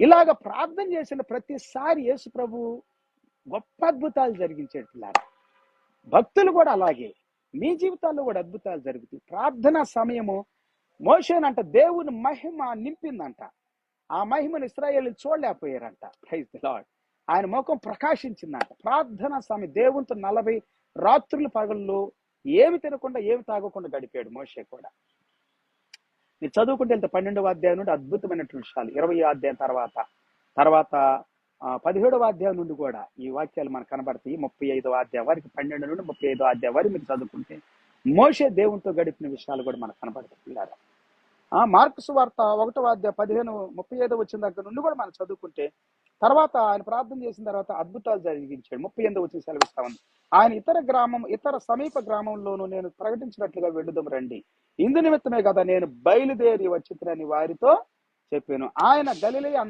ఇలాగ ప్రార్థన చేసిన ప్రతిసారి యేసు ప్రభు గొప్ప అద్భుతాలు జరిగించేట్లాగా. భక్తులు కూడా అలాగే మీ జీవితాల్లో కూడా అద్భుతాలు జరుగుతాయి. ప్రార్థనా సమయము మోషేనంట దేవుని మహిమ నింపిందంట. ఆ మహిమను ఇశ్రాయేలీయులు చూడలేకపోయారంట. Praise the lord. ఆయన ముఖం ప్రకాశించిందంట. ప్రార్థనా సమయం దేవునితో 40 రాత్రులు పగళ్ళు ఏమి తినకుండా ఏమి తాగకుండా గడిపాడు మోషే కూడా. మీరు చదువుకుంటే వెళ్తే 12వ అధ్యాయం నుండి అద్భుతమైనటువంటి విషయాలు, 20వ అధ్యాయం తర్వాత 17వ అధ్యాయం నుండి కూడా ఈ వాక్యాలు మనకు కనబడతాయి. 35వ అధ్యాయం వరకు, 12 నుండి 35వ అధ్యాయం వరకు మీరు చదువుకుంటే మోషే దేవునితో గడిపిన విషయాలు కూడా మనకు కనబడతాయి. మార్కు సువార్త 1వ అధ్యాయం 35 వచ్చిన దగ్గర నుండి కూడా మనం చదువుకుంటే తర్వాత ఆయన ప్రార్థన చేసిన తర్వాత అద్భుతాలు జరిగించాడు. 38 వచ్చి సెలవిస్తా ఉంది. ఆయన ఇతర సమీప గ్రామంలోనూ నేను ప్రకటించినట్లుగా వెళ్ళుదాం రండి, ఇందు నిమిత్తమే కదా నేను బయలుదేరి వచ్చినని వారితో చెప్పాను. ఆయన గలిలయ